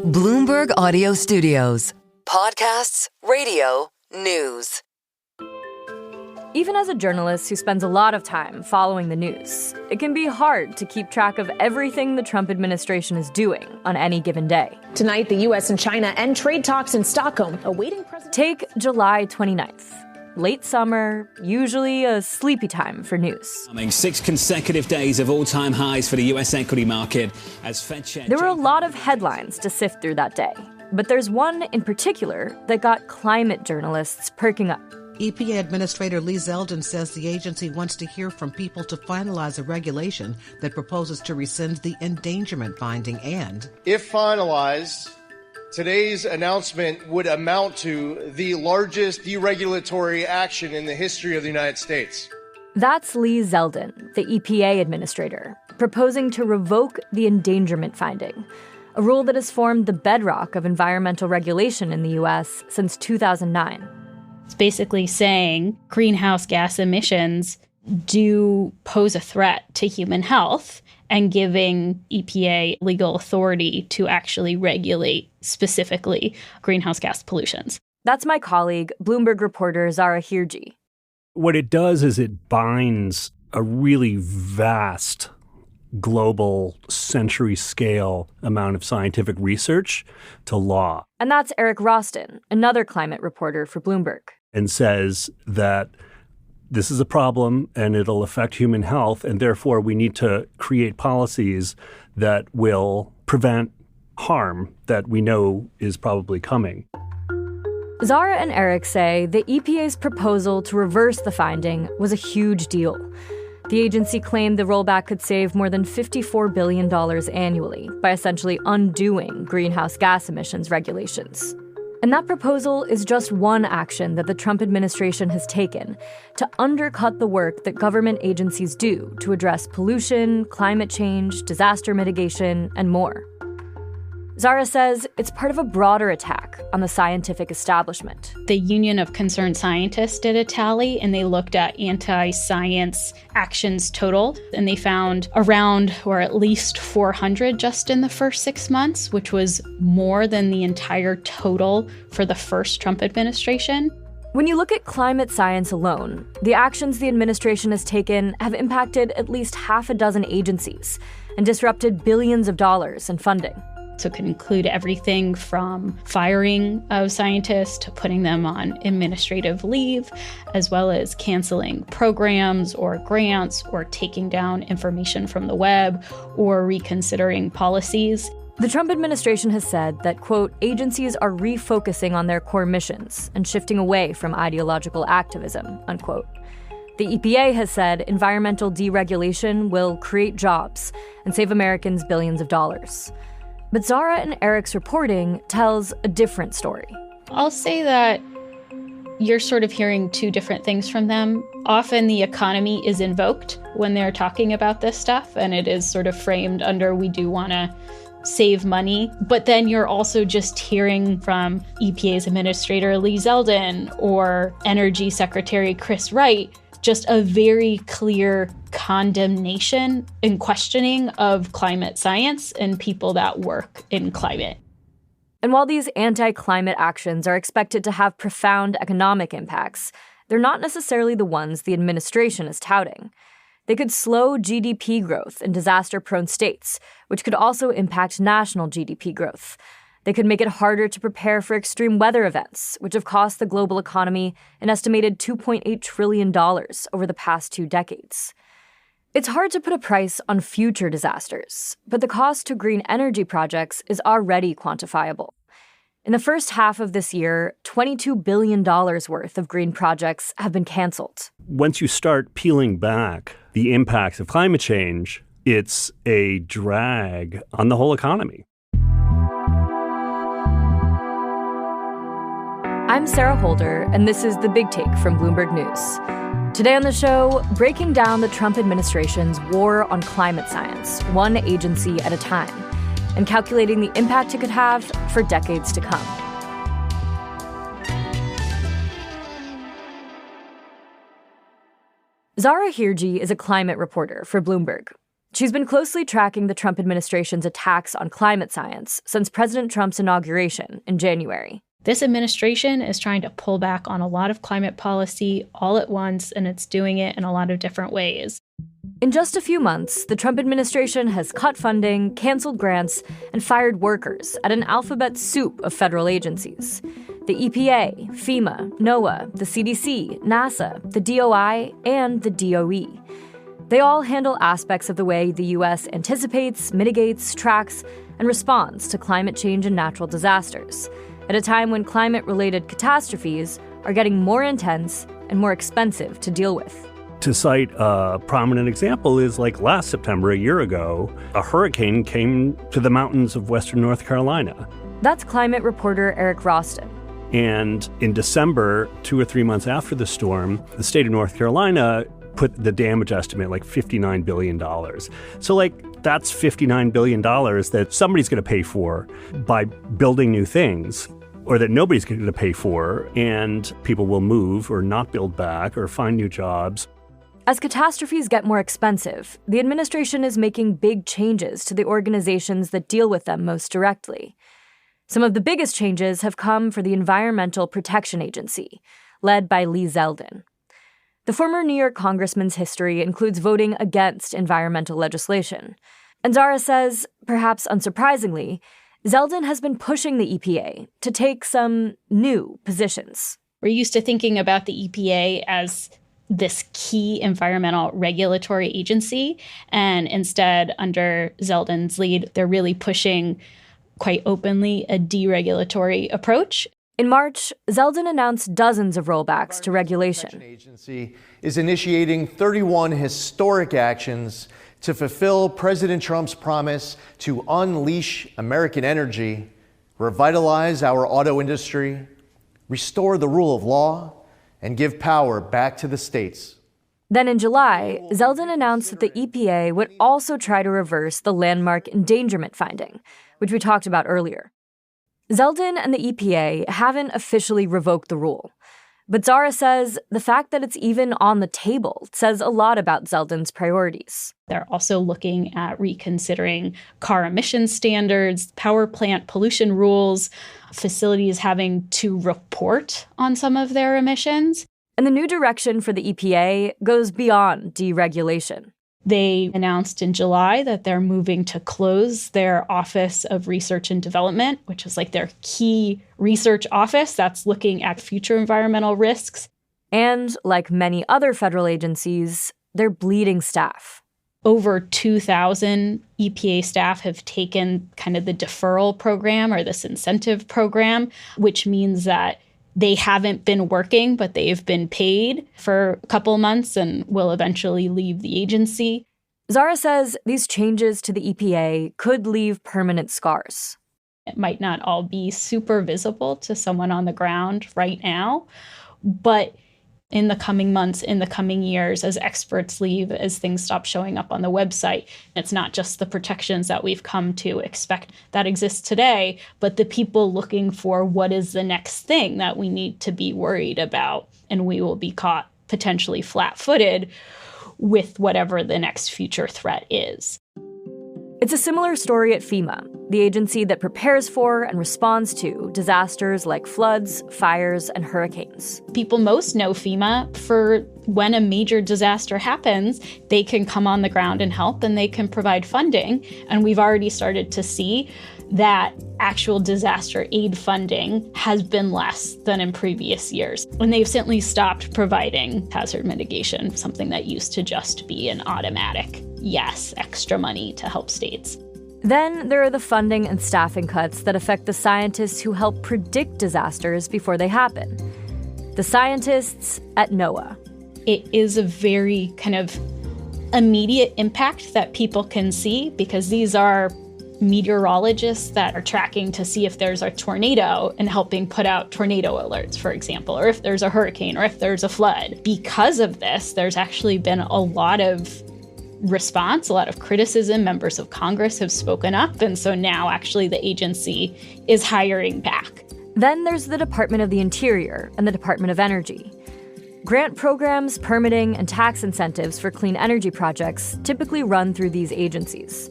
Bloomberg Audio Studios. Podcasts, radio, news. Even as a journalist who spends a lot of time following the news, it can be hard to keep track of everything the Trump administration is doing on any given day. Tonight, the U.S. and China end trade talks in Stockholm, awaiting President... Take July 29th. Late summer, usually a sleepy time for news. 6 consecutive days of all-time highs for the U.S. equity market as Fed chair... There were a lot of headlines to sift through that day, but there's one in particular that got climate journalists perking up. EPA Administrator Lee Zeldin says the agency wants to hear from people to finalize a regulation that proposes to rescind the endangerment finding and... If finalized, today's announcement would amount to the largest deregulatory action in the history of the United States. That's Lee Zeldin, the EPA administrator, proposing to revoke the endangerment finding, a rule that has formed the bedrock of environmental regulation in the U.S. since 2009. It's basically saying greenhouse gas emissions do pose a threat to human health and giving EPA legal authority to actually regulate specifically greenhouse gas pollutions. That's my colleague, Bloomberg reporter Zahra Hirji. What it does is it binds a really vast global century-scale amount of scientific research to law. And that's Eric Roston, another climate reporter for Bloomberg. And says that this is a problem and it'll affect human health, and therefore we need to create policies that will prevent harm that we know is probably coming. Zahra and Eric say the EPA's proposal to reverse the finding was a huge deal. The agency claimed the rollback could save more than $54 billion annually by essentially undoing greenhouse gas emissions regulations. And that proposal is just one action that the Trump administration has taken to undercut the work that government agencies do to address pollution, climate change, disaster mitigation, and more. Zahra says it's part of a broader attack on the scientific establishment. The Union of Concerned Scientists did a tally, and they looked at anti-science actions total, and they found around or at least 400 just in the first 6 months, which was more than the entire total for the first Trump administration. When you look at climate science alone, the actions the administration has taken have impacted at least half a dozen agencies and disrupted billions of dollars in funding. So it could include everything from firing of scientists to putting them on administrative leave, as well as canceling programs or grants or taking down information from the web or reconsidering policies. The Trump administration has said that, quote, agencies are refocusing on their core missions and shifting away from ideological activism, unquote. The EPA has said environmental deregulation will create jobs and save Americans billions of dollars. But Zahra and Eric's reporting tells a different story. I'll say that you're sort of hearing two different things from them. Often the economy is invoked when they're talking about this stuff, and it is sort of framed under we do want to save money. But then you're also just hearing from EPA's Administrator Lee Zeldin or Energy Secretary Chris Wright just a very clear condemnation and questioning of climate science and people that work in climate. And while these anti-climate actions are expected to have profound economic impacts, they're not necessarily the ones the administration is touting. They could slow GDP growth in disaster-prone states, which could also impact national GDP growth. They could make it harder to prepare for extreme weather events, which have cost the global economy an estimated $2.8 trillion over the past 2 decades. It's hard to put a price on future disasters, but the cost to green energy projects is already quantifiable. In the first half of this year, $22 billion worth of green projects have been canceled. Once you start peeling back the impacts of climate change, it's a drag on the whole economy. I'm Sarah Holder, and this is The Big Take from Bloomberg News. Today on the show, breaking down the Trump administration's war on climate science, one agency at a time, and calculating the impact it could have for decades to come. Zahra Hirji is a climate reporter for Bloomberg. She's been closely tracking the Trump administration's attacks on climate science since President Trump's inauguration in January. This administration is trying to pull back on a lot of climate policy all at once, and it's doing it in a lot of different ways. In just a few months, the Trump administration has cut funding, canceled grants, and fired workers at an alphabet soup of federal agencies. The EPA, FEMA, NOAA, the CDC, NASA, the DOI, and the DOE. They all handle aspects of the way the U.S. anticipates, mitigates, tracks, and responds to climate change and natural disasters, at a time when climate-related catastrophes are getting more intense and more expensive to deal with. To cite a prominent example is like last September, a year ago, a hurricane came to the mountains of western North Carolina. That's climate reporter Eric Roston. And in December, 2 or 3 months after the storm, the state of North Carolina put the damage estimate like $59 billion. So that's $59 billion that somebody's going to pay for by building new things, or that nobody's going to pay for, and people will move or not build back or find new jobs. As catastrophes get more expensive, the administration is making big changes to the organizations that deal with them most directly. Some of the biggest changes have come for the Environmental Protection Agency, led by Lee Zeldin. The former New York congressman's history includes voting against environmental legislation. And Zahra says, perhaps unsurprisingly, Zeldin has been pushing the EPA to take some new positions. We're used to thinking about the EPA as this key environmental regulatory agency, and instead, under Zeldin's lead, they're really pushing quite openly a deregulatory approach. In March, Zeldin announced dozens of rollbacks to regulation. The agency is initiating 31 historic actions to fulfill President Trump's promise to unleash American energy, revitalize our auto industry, restore the rule of law, and give power back to the states. Then in July, Zeldin announced that the EPA would also try to reverse the landmark endangerment finding, which we talked about earlier. Zeldin and the EPA haven't officially revoked the rule, but Zahra says the fact that it's even on the table says a lot about Zeldin's priorities. They're also looking at reconsidering car emission standards, power plant pollution rules, facilities having to report on some of their emissions. And the new direction for the EPA goes beyond deregulation. They announced in July that they're moving to close their Office of Research and Development, which is like their key research office that's looking at future environmental risks. And like many other federal agencies, they're bleeding staff. Over 2,000 EPA staff have taken kind of the deferral program or this incentive program, which means that they haven't been working, but they've been paid for a couple of months and will eventually leave the agency. Zahra says these changes to the EPA could leave permanent scars. It might not all be super visible to someone on the ground right now, but in the coming months, in the coming years, as experts leave, as things stop showing up on the website, it's not just the protections that we've come to expect that exist today, but the people looking for what is the next thing that we need to be worried about, and we will be caught potentially flat-footed with whatever the next future threat is. It's a similar story at FEMA, the agency that prepares for and responds to disasters like floods, fires, and hurricanes. People most know FEMA for when a major disaster happens, they can come on the ground and help, and they can provide funding. And we've already started to see that actual disaster aid funding has been less than in previous years. And they've simply stopped providing hazard mitigation, something that used to just be an automatic yes, extra money to help states. Then there are the funding and staffing cuts that affect the scientists who help predict disasters before they happen. The scientists at NOAA. It is a very kind of immediate impact that people can see because these are meteorologists that are tracking to see if there's a tornado and helping put out tornado alerts, for example, or if there's a hurricane or if there's a flood. Because of this, there's actually been a lot of response, a lot of criticism. Members of Congress have spoken up, and so now actually the agency is hiring back. Then there's the Department of the Interior and the Department of Energy. Grant programs, permitting, and tax incentives for clean energy projects typically run through these agencies.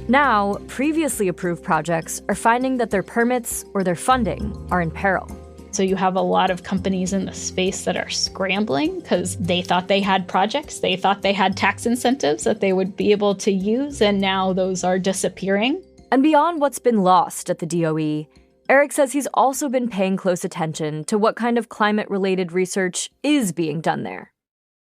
Now, previously approved projects are finding that their permits or their funding are in peril. So you have a lot of companies in the space that are scrambling because they thought they had projects, they thought they had tax incentives that they would be able to use, and now those are disappearing. And beyond what's been lost at the DOE, Eric says he's also been paying close attention to what kind of climate-related research is being done there.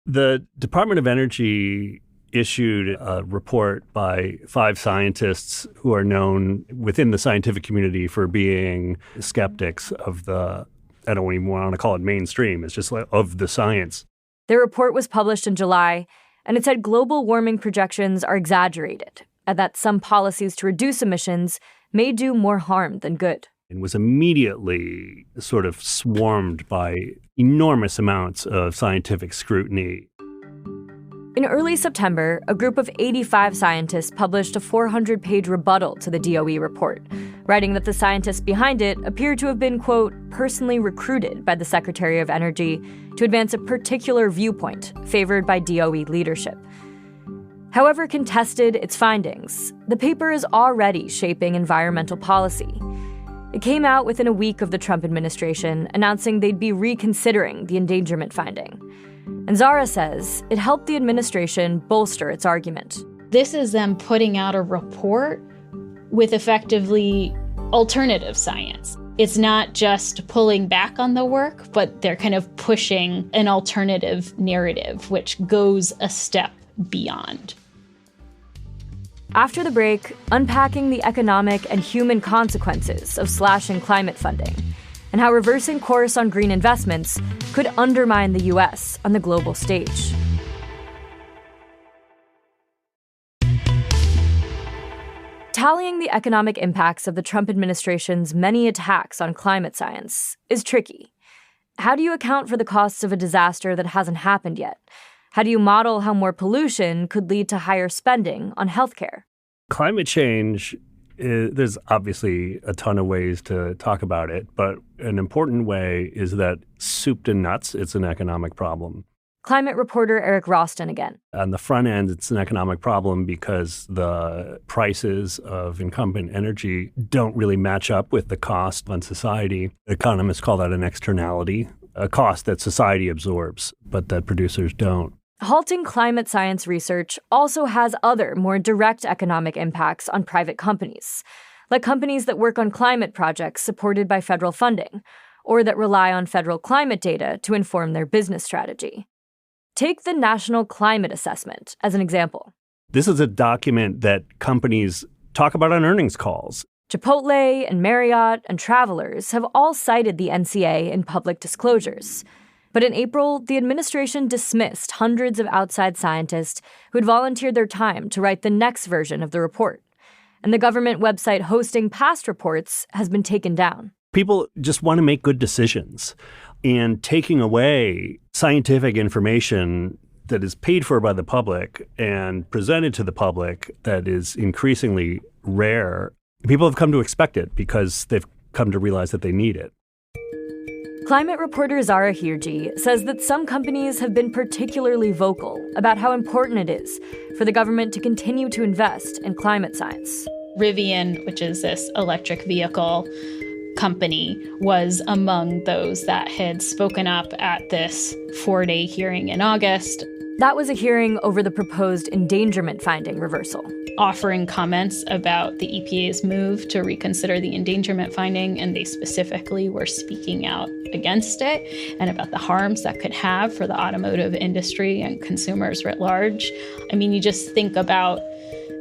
The Department of Energy issued a report by 5 scientists who are known within the scientific community for being skeptics of the, I don't even want to call it mainstream, it's just like of the science. Their report was published in July, and it said global warming projections are exaggerated, and that some policies to reduce emissions may do more harm than good. And was immediately sort of swarmed by enormous amounts of scientific scrutiny. In early September, a group of 85 scientists published a 400-page rebuttal to the DOE report, writing that the scientists behind it appear to have been, quote, personally recruited by the Secretary of Energy to advance a particular viewpoint favored by DOE leadership. However contested its findings, the paper is already shaping environmental policy. It came out within a week of the Trump administration announcing they'd be reconsidering the endangerment finding. And Zahra says it helped the administration bolster its argument. This is them putting out a report with effectively alternative science. It's not just pulling back on the work, but they're kind of pushing an alternative narrative, which goes a step beyond. After the break, unpacking the economic and human consequences of slashing climate funding, and how reversing course on green investments could undermine the U.S. on the global stage. Tallying the economic impacts of the Trump administration's many attacks on climate science is tricky. How do you account for the costs of a disaster that hasn't happened yet? How do you model how more pollution could lead to higher spending on healthcare? Climate change, there's obviously a ton of ways to talk about it, but an important way is that soup to nuts, it's an economic problem. Climate reporter Eric Roston again. On the front end, it's an economic problem because the prices of incumbent energy don't really match up with the cost on society. Economists call that an externality, a cost that society absorbs, but that producers don't. Halting climate science research also has other, more direct economic impacts on private companies, like companies that work on climate projects supported by federal funding, or that rely on federal climate data to inform their business strategy. Take the National Climate Assessment as an example. This is a document that companies talk about on earnings calls. Chipotle and Marriott and Travelers have all cited the NCA in public disclosures. But in April, the administration dismissed hundreds of outside scientists who had volunteered their time to write the next version of the report. And the government website hosting past reports has been taken down. People just want to make good decisions. And taking away scientific information that is paid for by the public and presented to the public that is increasingly rare, people have come to expect it because they've come to realize that they need it. Climate reporter Zahra Hirji says that some companies have been particularly vocal about how important it is for the government to continue to invest in climate science. Rivian, which is this electric vehicle company, was among those that had spoken up at this 4-day hearing in August. That was a hearing over the proposed endangerment finding reversal. Offering comments about the EPA's move to reconsider the endangerment finding, and they specifically were speaking out against it and about the harms that could have for the automotive industry and consumers writ large. I mean, you just think about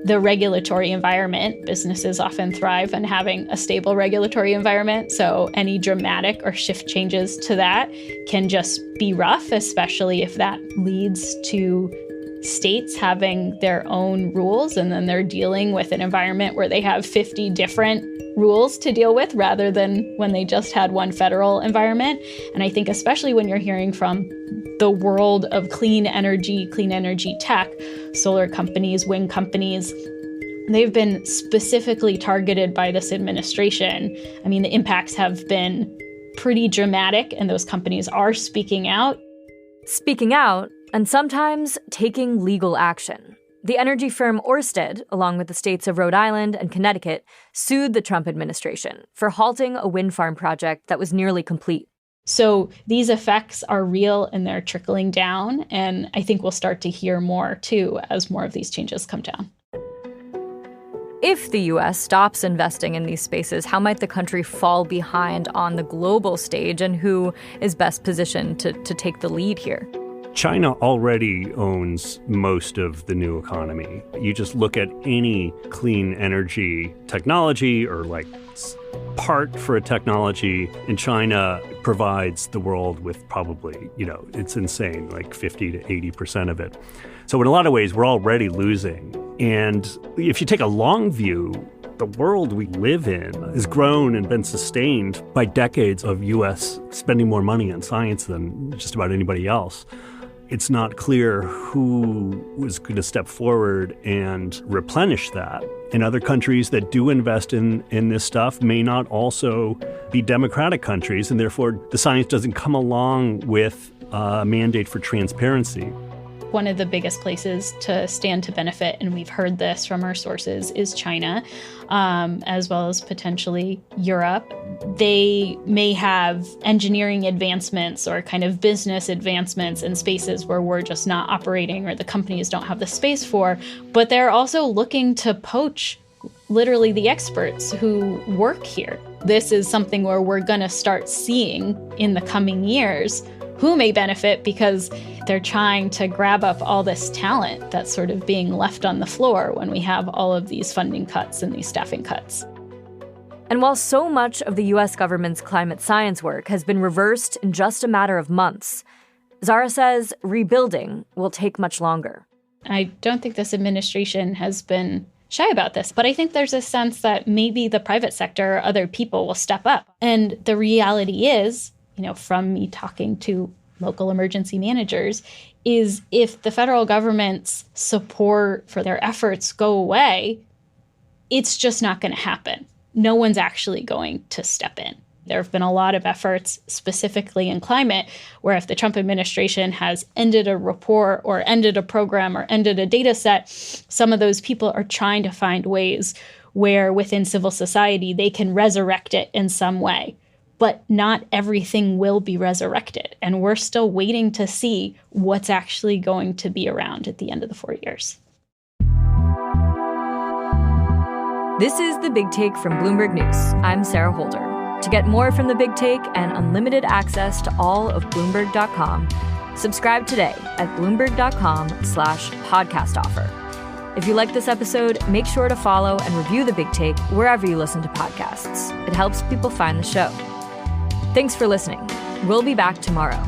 the regulatory environment. Businesses often thrive on having a stable regulatory environment, so any dramatic or shift changes to that can just be rough, especially if that leads to states having their own rules, and then they're dealing with an environment where they have 50 different rules to deal with rather than when they just had one federal environment. And I think especially when you're hearing from the world of clean energy tech, solar companies, wind companies, they've been specifically targeted by this administration. I mean, the impacts have been pretty dramatic, and those companies are speaking out. speaking out, and sometimes taking legal action. The energy firm Ørsted, along with the states of Rhode Island and Connecticut, sued the Trump administration for halting a wind farm project that was nearly complete. So these effects are real and they're trickling down. And I think we'll start to hear more, too, as more of these changes come down. If the U.S. stops investing in these spaces, how might the country fall behind on the global stage, and who is best positioned to take the lead here? China already owns most of the new economy. You just look at any clean energy technology or like part for a technology, and China provides the world with probably, it's insane, like 50 to 80% of it. So in a lot of ways, we're already losing. And if you take a long view, the world we live in has grown and been sustained by decades of U.S. spending more money on science than just about anybody else. It's not clear who was going to step forward and replenish that. And other countries that do invest in this stuff may not also be democratic countries, and therefore the science doesn't come along with a mandate for transparency. One of the biggest places to stand to benefit, and we've heard this from our sources, is China, as well as potentially Europe. They may have engineering advancements or kind of business advancements in spaces where we're just not operating or the companies don't have the space for, but they're also looking to poach literally the experts who work here. This is something where we're going to start seeing in the coming years who may benefit because they're trying to grab up all this talent that's sort of being left on the floor when we have all of these funding cuts and these staffing cuts. And while so much of the U.S. government's climate science work has been reversed in just a matter of months, Zahra says rebuilding will take much longer. I don't think this administration has been shy about this, but I think there's a sense that maybe the private sector or other people will step up. And the reality is, from me talking to local emergency managers, is if the federal government's support for their efforts go away, it's just not going to happen. No one's actually going to step in. There have been a lot of efforts specifically in climate where if the Trump administration has ended a report or ended a program or ended a data set, some of those people are trying to find ways where within civil society they can resurrect it in some way. But not everything will be resurrected. And we're still waiting to see what's actually going to be around at the end of the 4 years. This is The Big Take from Bloomberg News. I'm Sarah Holder. To get more from The Big Take and unlimited access to all of Bloomberg.com, subscribe today at Bloomberg.com/podcast offer. If you like this episode, make sure to follow and review The Big Take wherever you listen to podcasts. It helps people find the show. Thanks for listening. We'll be back tomorrow.